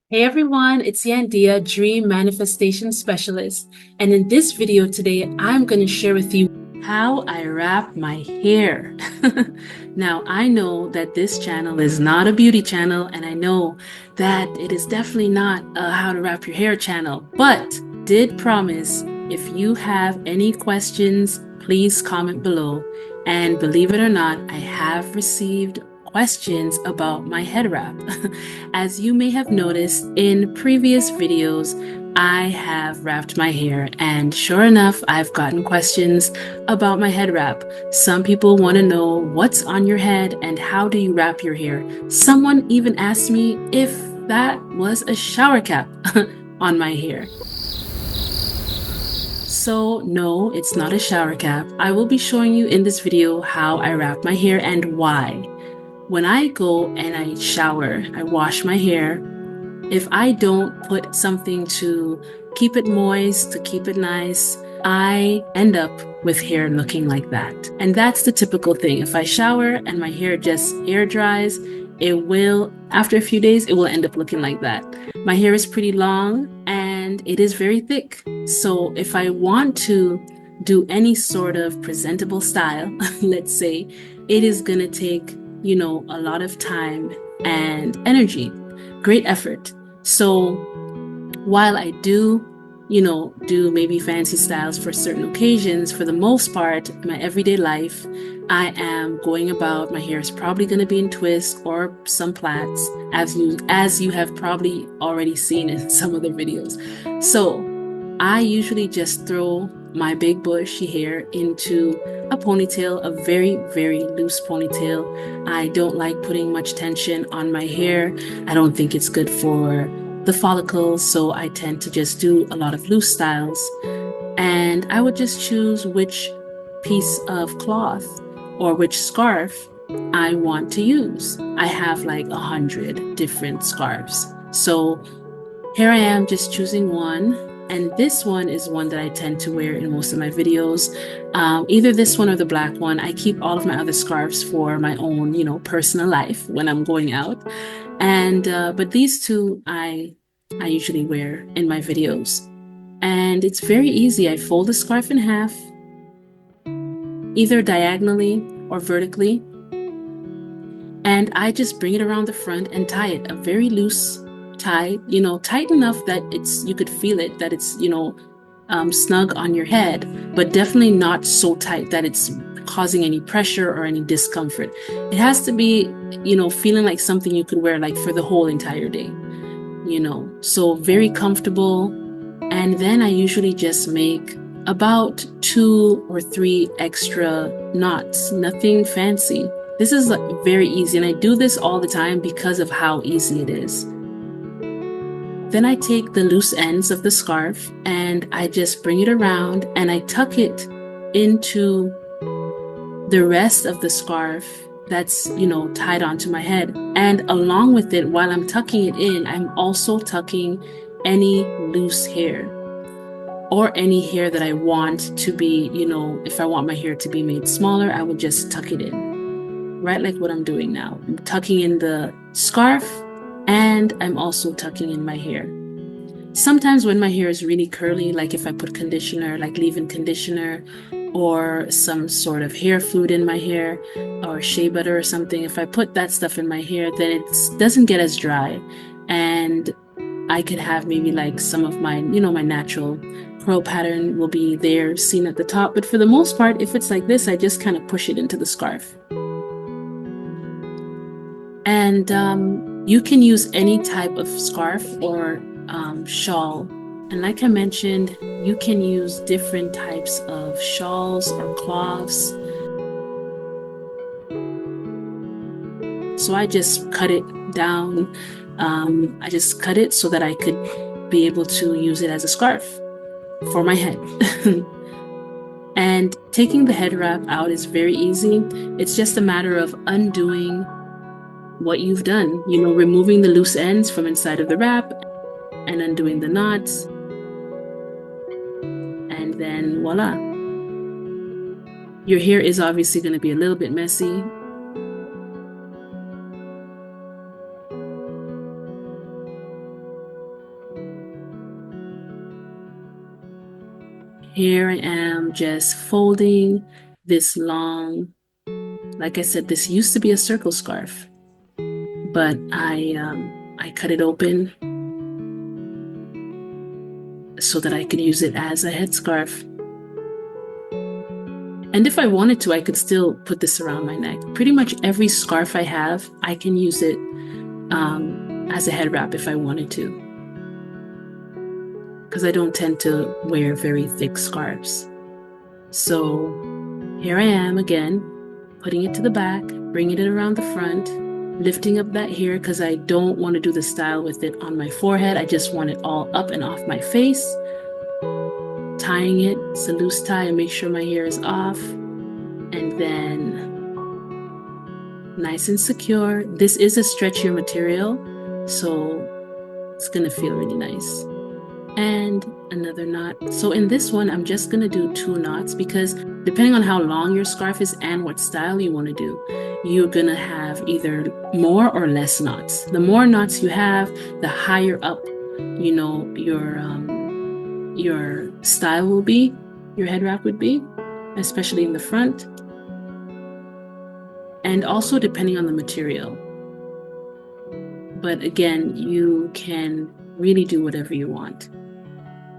Hey everyone, it's Yandia, Dream Manifestation Specialist, and in this video today, I'm going to share with you how I wrap my hair. Now, I know that this channel is not a beauty channel, and I know that it is definitely not a how to wrap your hair channel, but did promise if you have any questions, please comment below. And believe it or not, I have received questions about my head wrap. As you may have noticed in previous videos, I have wrapped my hair, and sure enough, I've gotten questions about my head wrap. Some people want to know what's on your head and how do you wrap your hair. Someone even asked me if that was a shower cap on my hair. So no, it's not a shower cap. I will be showing you in this video how I wrap my hair and why. When I go and I shower, I wash my hair. If I don't put something to keep it moist, to keep it nice, I end up with hair looking like that. And that's the typical thing. If I shower and my hair just air dries, it will, after a few days, it will end up looking like that. My hair is pretty long and it is very thick. So if I want to do any sort of presentable style, let's say, it is gonna take, a lot of time and energy, great effort. So while I do, do maybe fancy styles for certain occasions, for the most part, in my everyday life, I am going about, my hair is probably going to be in twists or some plaits, as you have probably already seen in some of the videos. So I usually just throw my big bushy hair into a ponytail, a very, very loose ponytail. I don't like putting much tension on my hair. I don't think it's good for the follicles, so I tend to just do a lot of loose styles. And I would just choose which piece of cloth or which scarf I want to use. I have like 100 different scarves. So here I am just choosing one, and this one is one that I tend to wear in most of my videos. Either this one or the black one. I keep all of my other scarves for my own, personal life when I'm going out. And but these two I usually wear in my videos. And it's very easy. I fold the scarf in half, either diagonally or vertically, and I just bring it around the front and tie it, a very loose tie, tight enough that you could feel it, that it's, snug on your head, but definitely not so tight that it's causing any pressure or any discomfort. It has to be, feeling like something you could wear like for the whole entire day, so very comfortable. And then I usually just make about 2 or 3 extra knots, nothing fancy. This is very easy, and I do this all the time because of how easy it is. Then I take the loose ends of the scarf and I just bring it around and I tuck it into the rest of the scarf that's, tied onto my head. And along with it, while I'm tucking it in, I'm also tucking any loose hair or any hair that I want to be, if I want my hair to be made smaller, I would just tuck it in, right like what I'm doing now. I'm tucking in the scarf and I'm also tucking in my hair. Sometimes when my hair is really curly, like if I put conditioner, like leave-in conditioner, or some sort of hair food in my hair, or shea butter or something, if I put that stuff in my hair, then it doesn't get as dry. And I could have maybe like some of my, my natural curl pattern will be there seen at the top. But for the most part, if it's like this, I just kind of push it into the scarf. And you can use any type of scarf or shawl. And like I mentioned, you can use different types of shawls or cloths. So I just cut it down. I just cut it so that I could be able to use it as a scarf for my head. And taking the head wrap out is very easy. It's just a matter of undoing what you've done, removing the loose ends from inside of the wrap and undoing the knots. And then voila. Your hair is obviously going to be a little bit messy. Here I am just folding this long, like I said, this used to be a circle scarf, but I cut it open so that I could use it as a headscarf. And if I wanted to, I could still put this around my neck. Pretty much every scarf I have, I can use it as a head wrap if I wanted to, because I don't tend to wear very thick scarves. So here I am again, putting it to the back, bringing it around the front, lifting up that hair because I don't want to do the style with it on my forehead. I just want it all up and off my face. Tying it, it's a loose tie, and make sure my hair is off. And then nice and secure. This is a stretchier material, so it's gonna feel really nice. And another knot. So in this one, I'm just gonna do 2 knots because depending on how long your scarf is and what style you want to do, you're gonna have either more or less knots. The more knots you have, the higher up, you know, your style will be, your head wrap would be, especially in the front. And also depending on the material. But again, you can really do whatever you want.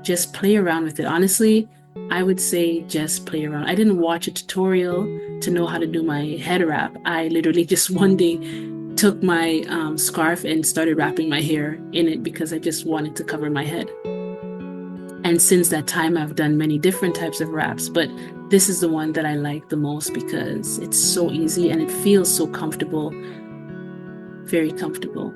Just play around with it. Honestly, I would say just play around. I didn't watch a tutorial to know how to do my head wrap. I literally just one day took my scarf and started wrapping my hair in it because I just wanted to cover my head. And since that time, I've done many different types of wraps, but this is the one that I like the most because it's so easy and it feels so comfortable, very comfortable.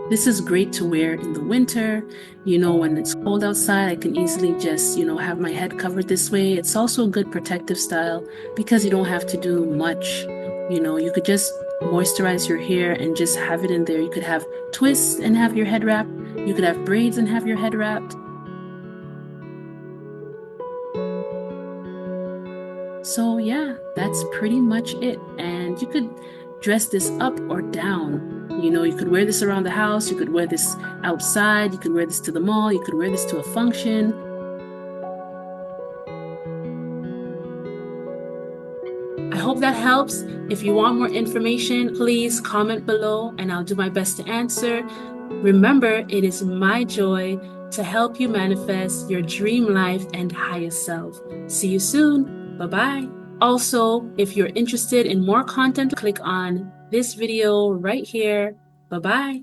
This is great to wear in the winter. You know, when it's cold outside, I can easily just, you know, have my head covered this way. It's also a good protective style because you don't have to do much. You know, you could just moisturize your hair and just have it in there. You could have twists and have your head wrapped. You could have braids and have your head wrapped. So yeah, that's pretty much it. And you could dress this up or down. You know, you could wear this around the house, you could wear this outside, you could wear this to the mall, you could wear this to a function. I hope that helps. If you want more information, please comment below and I'll do my best to answer. Remember, it is my joy to help you manifest your dream life and highest self. See you soon. Bye-bye. Also, if you're interested in more content, click on this video right here. Bye-bye.